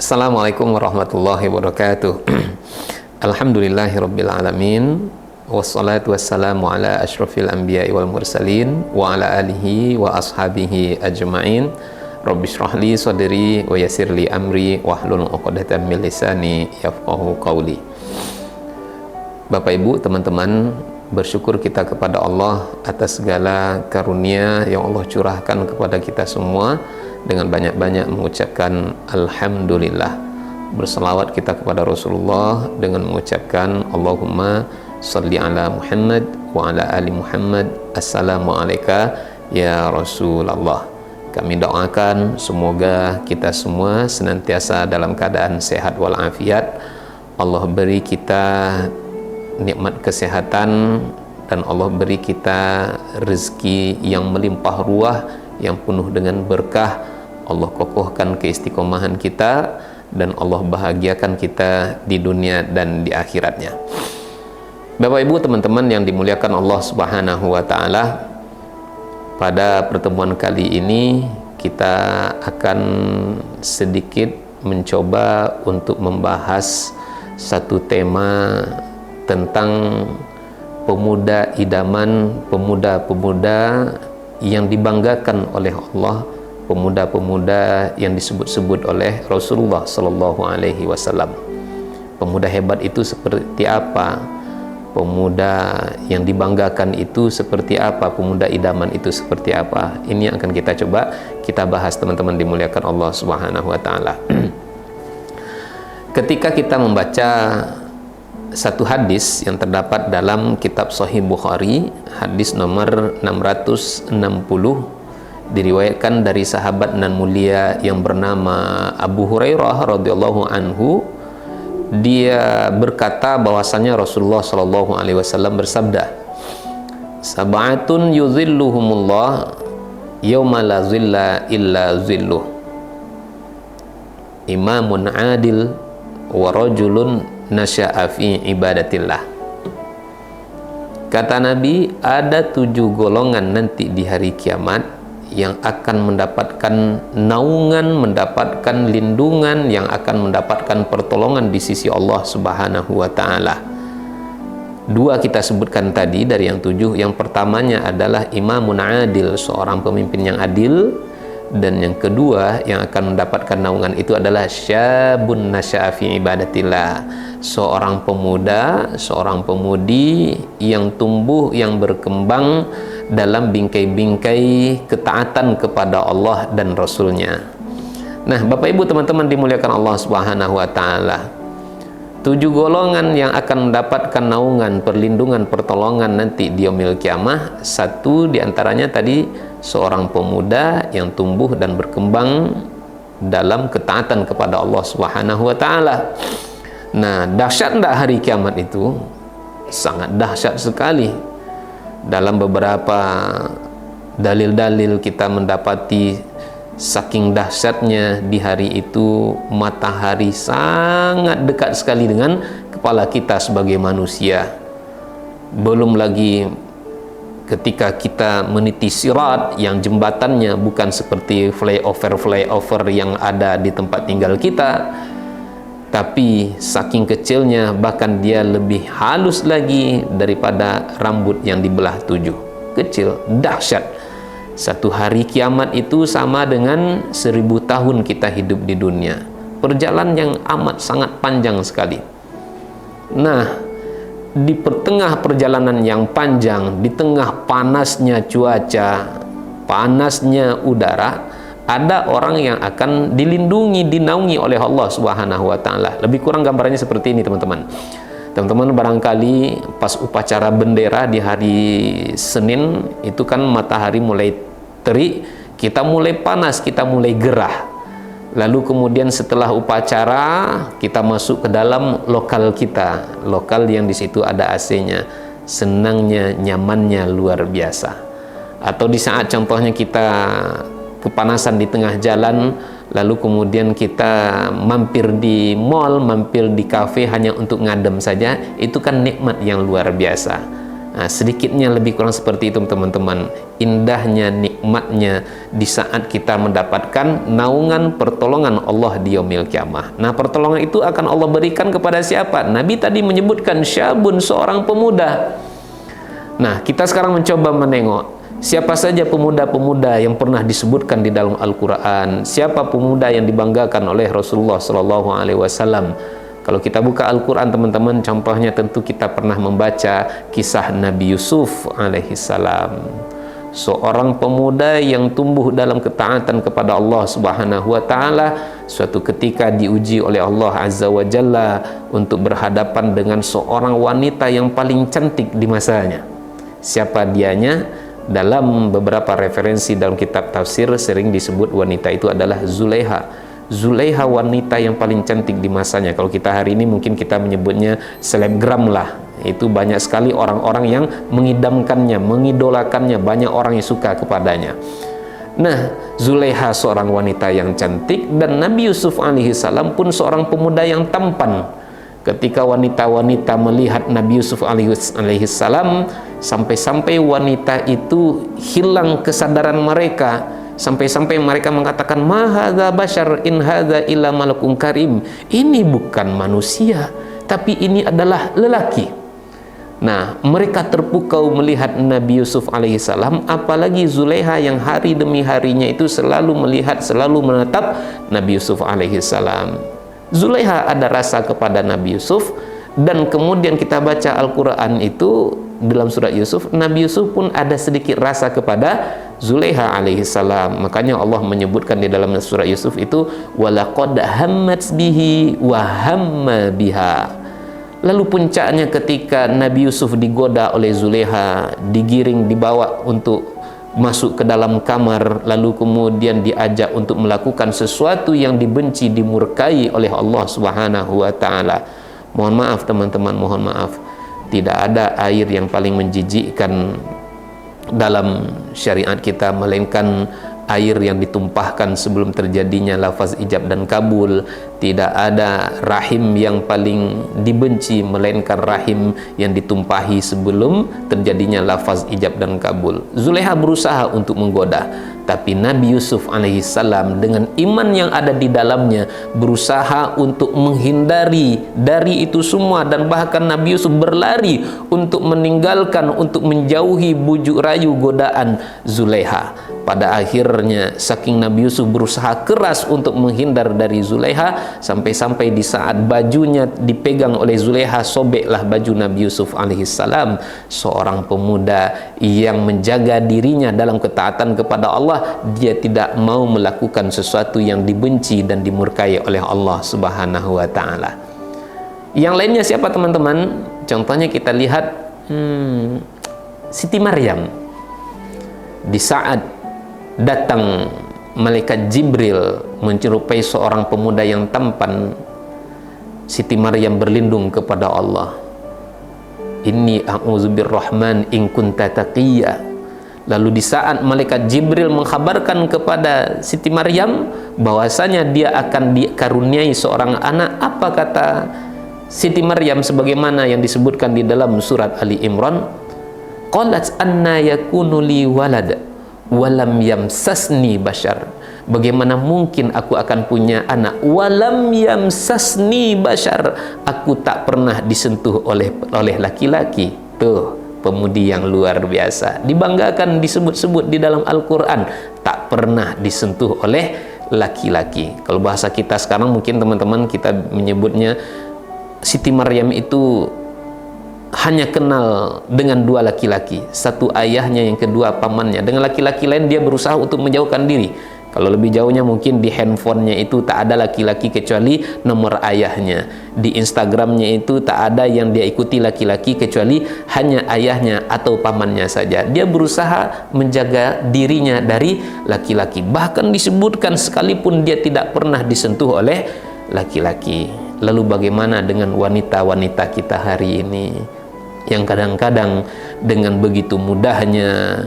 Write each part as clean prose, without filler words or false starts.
Assalamualaikum warahmatullahi wabarakatuh. Alhamdulillahirabbil alamin. Wassalatu wassalamu ala asyrafil anbiya'i wal mursalin wa ala alihi wa ashabihi ajma'in. Rabbi shrah li sadri wa yassir li amri wahlul 'uqdatam min lisani yafqahu qawli. Bapak Ibu, teman-teman, bersyukur kita kepada Allah atas segala karunia yang Allah curahkan kepada kita semua, dengan banyak-banyak mengucapkan Alhamdulillah. Berselawat kita kepada Rasulullah dengan mengucapkan Allahumma salli ala Muhammad wa ala ali Muhammad. Assalamualaikum ya Rasulullah. Kami doakan semoga kita semua senantiasa dalam keadaan sehat walafiat. Allah beri kita nikmat kesehatan dan Allah beri kita rezeki yang melimpah ruah, yang penuh dengan berkah. Allah kokohkan keistiqomahan kita dan Allah bahagiakan kita di dunia dan di akhiratnya. Bapak Ibu, teman-teman yang dimuliakan Allah Subhanahu wa taala, pada pertemuan kali ini kita akan sedikit mencoba untuk membahas satu tema tentang pemuda idaman, pemuda-pemuda yang dibanggakan oleh Allah, pemuda-pemuda yang disebut-sebut oleh Rasulullah Sallallahu Alaihi Wasallam. Pemuda hebat itu seperti apa? Pemuda yang dibanggakan itu seperti apa? Pemuda idaman itu seperti apa? Ini yang akan kita coba kita bahas, teman-teman dimuliakan Allah Subhanahu Wa Taala. Ketika kita membaca satu hadis yang terdapat dalam kitab Sahih Bukhari, hadis nomor 660, diriwayatkan dari sahabat nan mulia yang bernama Abu Hurairah radhiyallahu anhu. Dia berkata bahwasanya Rasulullah sallallahu alaihi wasallam bersabda, "Sab'atun yuzilluhumullah yauma la zilla illa zilluh. Imamun adil wa rajulun nasya'a fi ibadatillah." Kata Nabi, ada 7 golongan nanti di hari kiamat yang akan mendapatkan naungan, mendapatkan lindungan, yang akan mendapatkan pertolongan di sisi Allah Subhanahu wa taala. 2 kita sebutkan tadi dari yang 7. Yang pertamanya adalah imamun adil, seorang pemimpin yang adil. Dan yang kedua yang akan mendapatkan naungan itu adalah syabun nasya'a fi ibadatillah, seorang pemuda, seorang pemudi yang tumbuh, yang berkembang dalam bingkai-bingkai ketaatan kepada Allah dan Rasulnya. Nah, Bapak Ibu, teman-teman dimuliakan Allah Subhanahu wa taala, 7 golongan yang akan mendapatkan naungan, perlindungan, pertolongan nanti di yaumil kiamah. 1 diantaranya tadi seorang pemuda yang tumbuh dan berkembang dalam ketaatan kepada Allah Subhanahu wa taala. Nah, dahsyat enggak hari kiamat itu? Sangat dahsyat sekali. Dalam beberapa dalil-dalil kita mendapati saking dahsyatnya di hari itu matahari sangat dekat sekali dengan kepala kita sebagai manusia. Belum lagi ketika kita meniti sirat yang jembatannya bukan seperti flyover yang ada di tempat tinggal kita, tapi saking kecilnya bahkan dia lebih halus lagi daripada rambut yang dibelah 7. Kecil, dahsyat. Satu hari kiamat itu sama dengan 1000 tahun kita hidup di dunia. Perjalanan yang amat sangat panjang sekali. Nah, di tengah perjalanan yang panjang, di tengah panasnya cuaca, panasnya udara, ada orang yang akan dilindungi, dinaungi oleh Allah Subhanahu wa taala. Lebih kurang gambarannya seperti ini, teman-teman. Teman-teman barangkali pas upacara bendera di hari Senin itu kan matahari mulai terik, kita mulai panas, kita mulai gerah. Lalu kemudian setelah upacara kita masuk ke dalam lokal kita, lokal yang di situ ada AC-nya. Senangnya, nyamannya luar biasa. Atau di saat contohnya kita kepanasan di tengah jalan, lalu kemudian kita mampir di mall, mampir di kafe hanya untuk ngadem saja, itu kan nikmat yang luar biasa. Nah, sedikitnya lebih kurang seperti itu teman-teman, indahnya, nikmatnya di saat kita mendapatkan naungan pertolongan Allah di yaumil kiamah. Nah, pertolongan itu akan Allah berikan kepada siapa? Nabi tadi menyebutkan syabun, seorang pemuda. Nah, kita sekarang mencoba menengok siapa saja pemuda-pemuda yang pernah disebutkan di dalam Al-Quran, siapa pemuda yang dibanggakan oleh Rasulullah SAW. Kalau kita buka Al-Quran teman-teman, contohnya tentu kita pernah membaca kisah Nabi Yusuf alaihissalam, seorang pemuda yang tumbuh dalam ketaatan kepada Allah Subhanahu wa Ta'ala. Suatu ketika diuji oleh Allah Azza wa Jalla untuk berhadapan dengan seorang wanita yang paling cantik di masanya. Siapa dianya? Dalam beberapa referensi dalam kitab tafsir sering disebut wanita itu adalah Zulaiha. Zulaiha wanita yang paling cantik di masanya. Kalau kita hari ini mungkin kita menyebutnya selebgram lah. Itu banyak sekali orang-orang yang mengidamkannya, mengidolakannya, banyak orang yang suka kepadanya. Nah, Zulaiha seorang wanita yang cantik, dan Nabi Yusuf alaihissalam pun seorang pemuda yang tampan. Ketika wanita-wanita melihat Nabi Yusuf alaihissalam, sampai-sampai wanita itu hilang kesadaran mereka. Sampai-sampai mereka mengatakan, ma hadza bashar in hadza illa malakun karim. Ini bukan manusia, tapi ini adalah lelaki. Nah, mereka terpukau melihat Nabi Yusuf alaihissalam, apalagi Zulaiha yang hari demi harinya itu selalu melihat, selalu menatap Nabi Yusuf alaihissalam. Zulaiha ada rasa kepada Nabi Yusuf, dan kemudian kita baca Al-Quran itu dalam surat Yusuf, Nabi Yusuf pun ada sedikit rasa kepada Zulaiha alaihissalam. Makanya Allah menyebutkan di dalam surat Yusuf itu, walaqad hammat bihi wa hamma biha. Lalu puncaknya ketika Nabi Yusuf digoda oleh Zulaiha, digiring, dibawa untuk masuk ke dalam kamar, lalu kemudian diajak untuk melakukan sesuatu yang dibenci, dimurkai oleh Allah Subhanahu wa Ta'ala. Mohon maaf teman-teman, mohon maaf, tidak ada air yang paling menjijikkan dalam syariat kita melainkan air yang ditumpahkan sebelum terjadinya lafaz ijab dan kabul. Tidak ada rahim yang paling dibenci melainkan rahim yang ditumpahi sebelum terjadinya lafaz ijab dan kabul. Zulaiha berusaha untuk menggoda, tapi Nabi Yusuf alaihissalam dengan iman yang ada di dalamnya berusaha untuk menghindari dari itu semua, dan bahkan Nabi Yusuf berlari untuk meninggalkan, untuk menjauhi bujuk rayu godaan Zulaiha. Pada akhirnya saking Nabi Yusuf berusaha keras untuk menghindar dari Zulaiha, sampai-sampai di saat bajunya dipegang oleh Zulaiha, sobeklah baju Nabi Yusuf alaihissalam. Seorang pemuda yang menjaga dirinya dalam ketaatan kepada Allah, dia tidak mau melakukan sesuatu yang dibenci dan dimurkai oleh Allah Subhanahu wa Ta'ala. Yang lainnya siapa teman-teman? Contohnya kita lihat Siti Maryam. Di saat datang malaikat Jibril menyerupai seorang pemuda yang tampan, Siti Maryam berlindung kepada Allah. Inni a'udzubirrahman in kunta taqiyya. Lalu di saat malaikat Jibril mengkhabarkan kepada Siti Maryam bahwasanya dia akan dikaruniai seorang anak, apa kata Siti Maryam sebagaimana yang disebutkan di dalam surat Ali Imran? Qalat anna yakunu li walad walam yamsasni bashar. Bagaimana mungkin aku akan punya anak? Walam yamsasni bashar, aku tak pernah disentuh oleh laki-laki. Tuh, pemudi yang luar biasa, dibanggakan, disebut-sebut di dalam Al-Quran, tak pernah disentuh oleh laki-laki. Kalau bahasa kita sekarang mungkin teman-teman kita menyebutnya Siti Maryam itu hanya kenal dengan dua laki-laki, satu ayahnya, yang kedua pamannya. Dengan laki-laki lain dia berusaha untuk menjauhkan diri. Kalau lebih jauhnya mungkin di handphonenya itu tak ada laki-laki kecuali nomor ayahnya. Di Instagramnya itu tak ada yang dia ikuti laki-laki kecuali hanya ayahnya atau pamannya saja. Dia berusaha menjaga dirinya dari laki-laki. Bahkan disebutkan sekalipun dia tidak pernah disentuh oleh laki-laki. Lalu bagaimana dengan wanita-wanita kita hari ini yang kadang-kadang dengan begitu mudahnya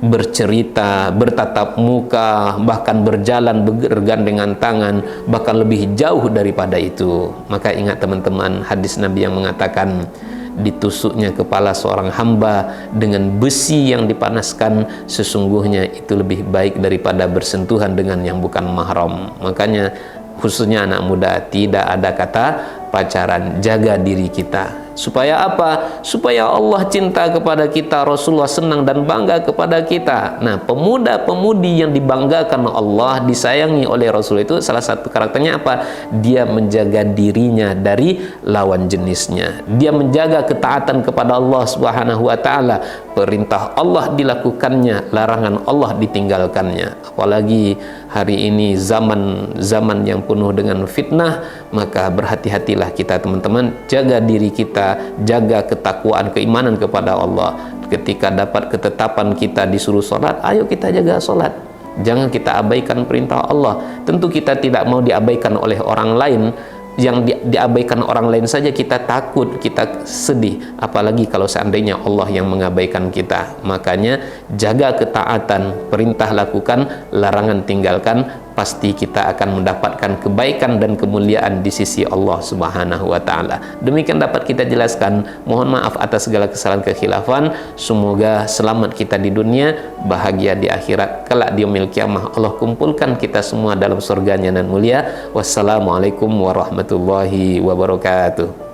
bercerita, bertatap muka, bahkan berjalan bergandengan tangan, bahkan lebih jauh daripada itu. Maka ingat teman-teman hadis Nabi yang mengatakan, ditusuknya kepala seorang hamba dengan besi yang dipanaskan, sesungguhnya itu lebih baik daripada bersentuhan dengan yang bukan mahram. Makanya khususnya anak muda, tidak ada kata pacaran. Jaga diri kita. Supaya apa? Supaya Allah cinta kepada kita, Rasulullah senang dan bangga kepada kita. Nah, pemuda-pemudi yang dibanggakan Allah, disayangi oleh Rasul itu salah satu karakternya apa? Dia menjaga dirinya dari lawan jenisnya. Dia menjaga ketaatan kepada Allah Subhanahu wa taala. Perintah Allah dilakukannya, larangan Allah ditinggalkannya. Apalagi hari ini zaman yang penuh dengan fitnah, maka berhati-hatilah kita teman-teman, jaga diri kita, jaga ketakwaan, keimanan kepada Allah. Ketika dapat ketetapan kita disuruh sholat, ayo kita jaga sholat. Jangan kita abaikan perintah Allah. Tentu kita tidak mau diabaikan oleh orang lain. Yang diabaikan orang lain saja kita takut, kita sedih, apalagi kalau seandainya Allah yang mengabaikan kita. Makanya jaga ketaatan, perintah lakukan, larangan tinggalkan, pasti kita akan mendapatkan kebaikan dan kemuliaan di sisi Allah Subhanahu wa taala. Demikian dapat kita jelaskan. Mohon maaf atas segala kesalahan kekhilafan. Semoga selamat kita di dunia, bahagia di akhirat. Kelak di yaumil kiamah Allah kumpulkan kita semua dalam surganya dan mulia. Wassalamualaikum warahmatullahi wabarakatuh.